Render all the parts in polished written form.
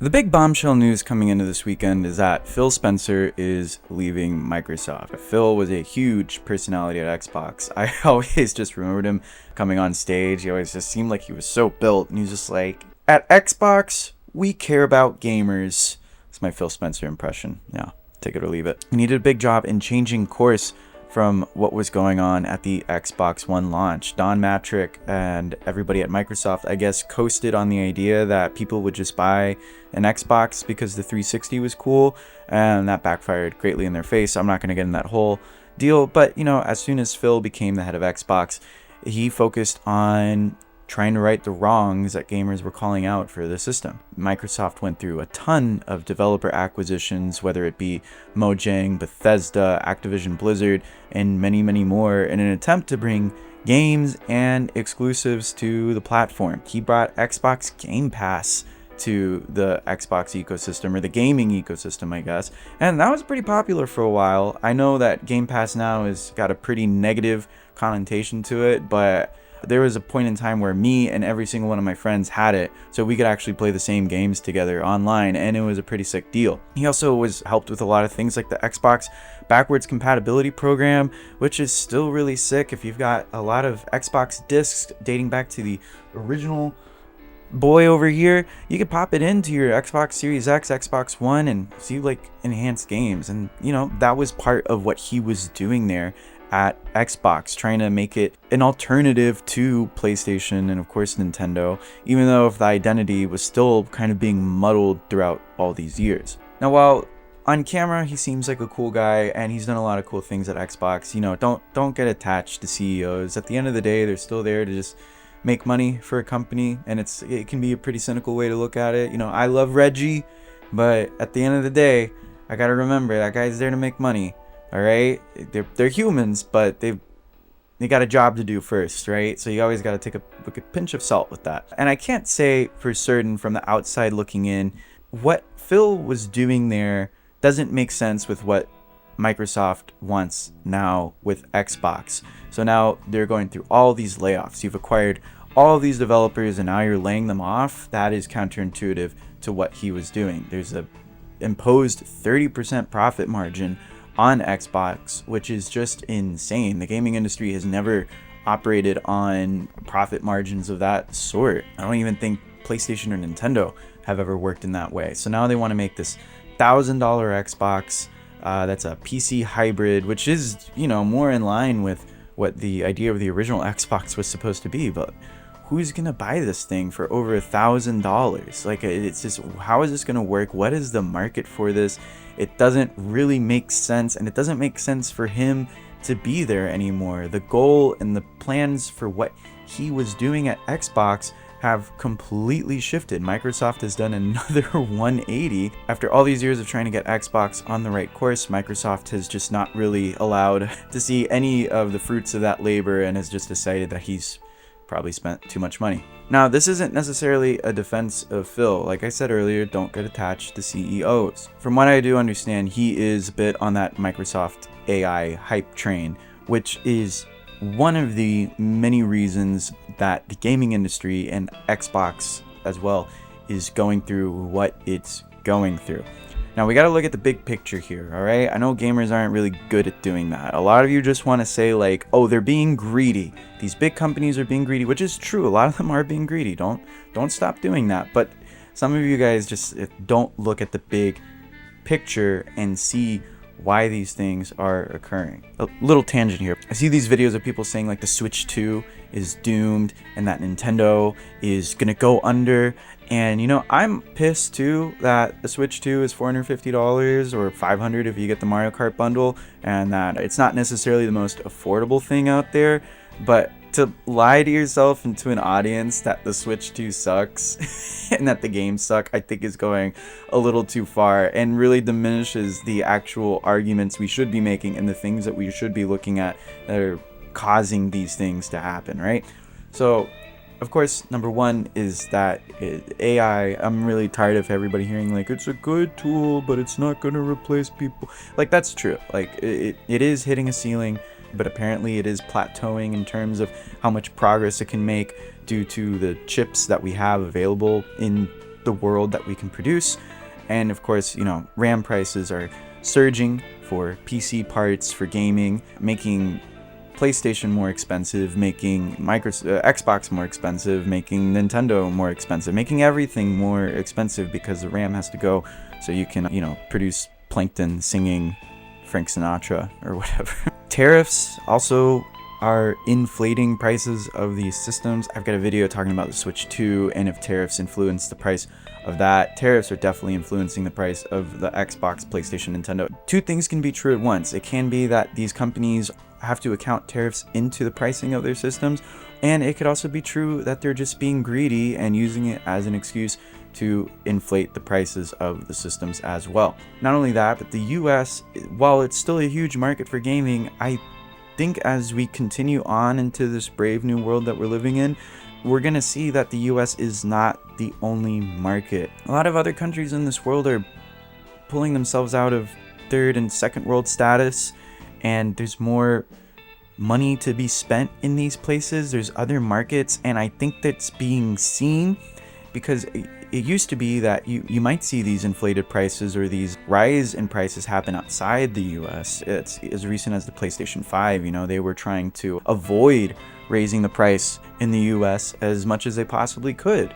The big bombshell news coming into this weekend is that Phil Spencer is leaving Microsoft. Phil was a huge personality at Xbox. I always just remembered him coming on stage. He always just seemed like he was so built, and he was just like, at Xbox, we care about gamers. That's my Phil Spencer impression. Yeah, take it or leave it. And he did a big job in changing course from what was going on at the Xbox One launch. Don Matrick and everybody at Microsoft, I guess, coasted on the idea that people would just buy an Xbox because the 360 was cool, and that backfired greatly in their face. I'm not going to get in that whole deal, but as soon as Phil became the head of Xbox, he focused on trying to right the wrongs that gamers were calling out for the system. Microsoft went through a ton of developer acquisitions, whether it be Mojang, Bethesda, Activision Blizzard, and many, many more, in an attempt to bring games and exclusives to the platform. He brought Xbox Game Pass to the Xbox ecosystem, or the gaming ecosystem, I guess, and that was pretty popular for a while. I know that Game Pass now has got a pretty negative connotation to it, but there was a point in time where me and every single one of my friends had it, so we could actually play the same games together online, and it was a pretty sick deal. He also was helped with a lot of things like the Xbox backwards compatibility program, which is still really sick. If you've got a lot of Xbox discs dating back to the original boy over here, you could pop it into your Xbox Series X, Xbox One, and see like enhanced games. And that was part of what he was doing there at Xbox, trying to make it an alternative to PlayStation and of course Nintendo, even though if the identity was still kind of being muddled throughout all these years. Now, while on camera he seems like a cool guy and he's done a lot of cool things at Xbox, don't get attached to CEOs. At the end of the day, they're still there to just make money for a company, and it can be a pretty cynical way to look at it. I love Reggie, but at the end of the day, I gotta remember that guy's there to make money. All right, they're humans, but they got a job to do first, right? So you always got to take a pinch of salt with that. And I can't say for certain from the outside looking in, what Phil was doing there doesn't make sense with what Microsoft wants now with Xbox. So now they're going through all these layoffs. You've acquired all these developers and now you're laying them off. That is counterintuitive to what he was doing. There's a imposed 30% profit margin on Xbox, which is just insane. The gaming industry has never operated on profit margins of that sort. I don't even think PlayStation or Nintendo have ever worked in that way. So now they want to make this $1,000 Xbox that's a PC hybrid, which is more in line with what the idea of the original Xbox was supposed to be. But who's gonna buy this thing for over $1,000? Like, it's just, how is this gonna work? What is the market for this? It doesn't really make sense, and it doesn't make sense for him to be there anymore. The goal and the plans for what he was doing at Xbox have completely shifted. Microsoft has done another 180. After all these years of trying to get Xbox on the right course, Microsoft has just not really allowed to see any of the fruits of that labor and has just decided that he's probably spent too much money. Now, this isn't necessarily a defense of Phil. Like I said earlier, don't get attached to CEOs. From what I do understand, he is a bit on that Microsoft AI hype train, which is one of the many reasons that the gaming industry and Xbox as well is going through what it's going through. Now, we got to look at the big picture here, all right? I know gamers aren't really good at doing that. A lot of you just want to say like, oh, they're being greedy. These big companies are being greedy, which is true. A lot of them are being greedy. Don't stop doing that. But some of you guys just don't look at the big picture and see why these things are occurring. A little tangent here. I see these videos of people saying like the Switch 2 is doomed and that Nintendo is gonna go under. And I'm pissed too that the Switch 2 is $450 or $500 if you get the Mario Kart bundle, and that it's not necessarily the most affordable thing out there. But to lie to yourself and to an audience that the Switch 2 sucks and that the games suck, I think is going a little too far and really diminishes the actual arguments we should be making and the things that we should be looking at that are causing these things to happen, right? So, of course, number one is that AI, I'm really tired of everybody hearing like, it's a good tool, but it's not going to replace people. Like, that's true. Like, it is hitting a ceiling, but apparently it is plateauing in terms of how much progress it can make due to the chips that we have available in the world that we can produce. And of course, RAM prices are surging for PC parts, for gaming, making PlayStation more expensive, making Xbox more expensive, making Nintendo more expensive, making everything more expensive because the RAM has to go so you can, produce Plankton singing Frank Sinatra or whatever. Tariffs also are inflating prices of these systems. I've got a video talking about the Switch 2 and if tariffs influence the price of that. Tariffs are definitely influencing the price of the Xbox, PlayStation, Nintendo. Two things can be true at once. It can be that these companies have to account tariffs into the pricing of their systems, and it could also be true that they're just being greedy and using it as an excuse to inflate the prices of the systems as well. Not only that, but the US, while it's still a huge market for gaming, I think as we continue on into this brave new world that we're living in, we're going to see that the US is not the only market. A lot of other countries in this world are pulling themselves out of third and second world status, and there's more money to be spent in these places. There's other markets, and I think that's being seen because it used to be that you might see these inflated prices or these rise in prices happen outside the US. It's as recent as the PlayStation 5, they were trying to avoid raising the price in the US as much as they possibly could.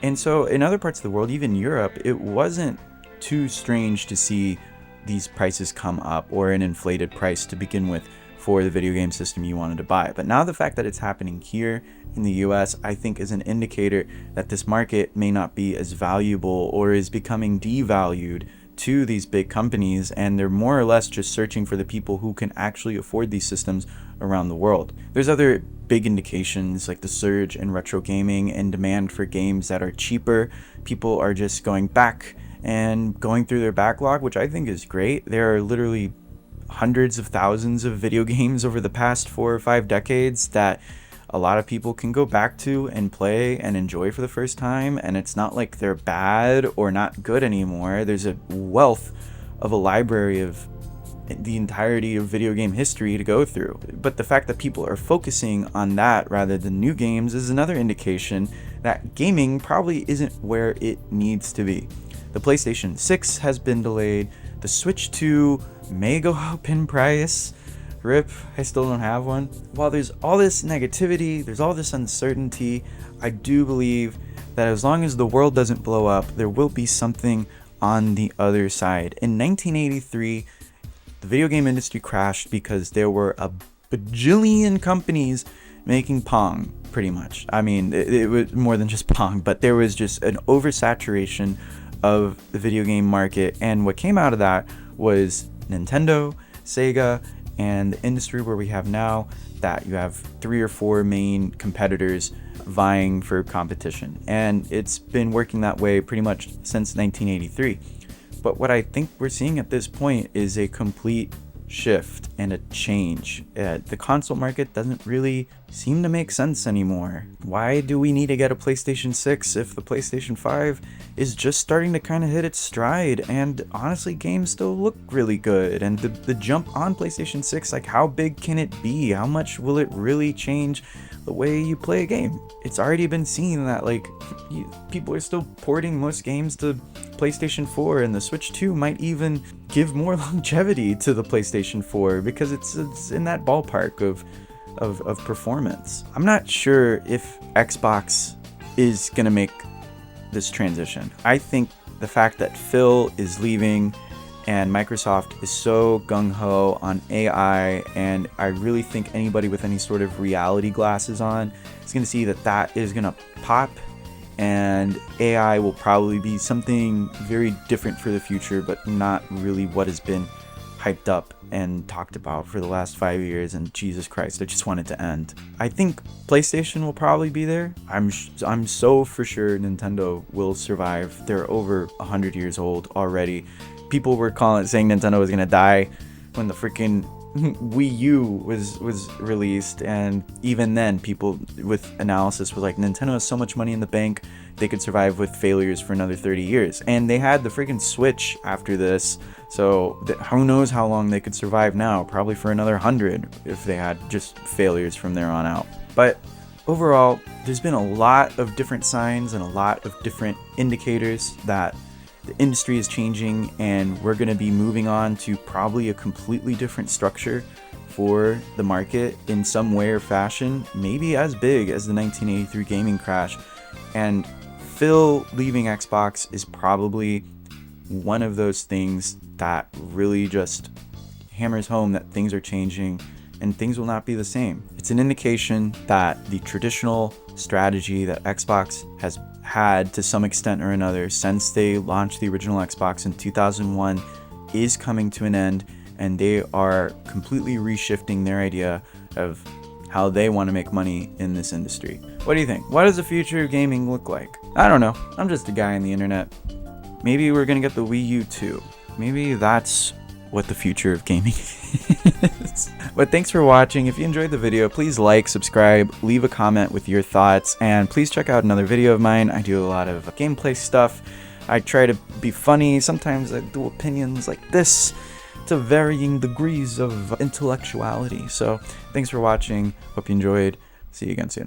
And so in other parts of the world, even Europe, it wasn't too strange to see these prices come up or an inflated price to begin with for the video game system you wanted to buy. But now the fact that it's happening here in the US, I think is an indicator that this market may not be as valuable or is becoming devalued to these big companies, and they're more or less just searching for the people who can actually afford these systems around the world. There's other big indications like the surge in retro gaming and demand for games that are cheaper. People are just going back and going through their backlog, which I think is great. There are literally hundreds of thousands of video games over the past 4 or 5 decades that a lot of people can go back to and play and enjoy for the first time, and it's not like they're bad or not good anymore. There's a wealth of a library of the entirety of video game history to go through. But the fact that people are focusing on that rather than new games is another indication that gaming probably isn't where it needs to be. The PlayStation 6 has been delayed. The Switch 2 may go up in price. RIP, I still don't have one. While there's all this negativity, there's all this uncertainty, I do believe that as long as the world doesn't blow up, there will be something on the other side. In 1983, the video game industry crashed because there were a bajillion companies making Pong, pretty much. I mean, it was more than just Pong, but there was just an oversaturation of the video game market, and what came out of that was Nintendo, Sega, and the industry where we have now, that you have 3 or 4 main competitors vying for competition, and it's been working that way pretty much since 1983. But what I think we're seeing at this point is a complete shift and a change. The console market doesn't really seem to make sense anymore. Why do we need to get a PlayStation 6 if the PlayStation 5 is just starting to kind of hit its stride? And honestly, games still look really good. And the jump on PlayStation 6, like, how big can it be? How much will it really change the way you play a game? It's already been seen that people are still porting most games to PlayStation 4, and the Switch 2 might even give more longevity to the PlayStation 4 because it's in that ballpark of performance. I'm not sure if Xbox is gonna make this transition. I think the fact that Phil is leaving and Microsoft is so gung-ho on AI, and I really think anybody with any sort of reality glasses on is going to see that is going to pop, and AI will probably be something very different for the future, but not really what has been hyped up and talked about for the last 5 years, and Jesus Christ, I just want it to end. I think PlayStation will probably be there. I'm so for sure Nintendo will survive. They're over 100 years old already. People were saying Nintendo was gonna die when the freaking Wii U was released, and even then people with analysis were like, Nintendo has so much money in the bank, they could survive with failures for another 30 years. And they had the freaking Switch after this, so who knows how long they could survive now, probably for another 100 if they had just failures from there on out. But overall, there's been a lot of different signs and a lot of different indicators that the industry is changing, and we're going to be moving on to probably a completely different structure for the market in some way or fashion, maybe as big as the 1983 gaming crash. And Phil leaving Xbox is probably one of those things that really just hammers home that things are changing and things will not be the same. It's an indication that the traditional strategy that Xbox has had to some extent or another since they launched the original Xbox in 2001 is coming to an end, and they are completely reshifting their idea of how they want to make money in this industry. What do you think? What does the future of gaming look like? I don't know. I'm just a guy on the internet. Maybe we're gonna get the Wii U too. Maybe that's what the future of gaming is. But thanks for watching. If you enjoyed the video, please like, subscribe, leave a comment with your thoughts, and please check out another video of mine. I do a lot of gameplay stuff. I try to be funny. Sometimes I do opinions like this to varying degrees of intellectuality. So thanks for watching. Hope you enjoyed. See you again soon.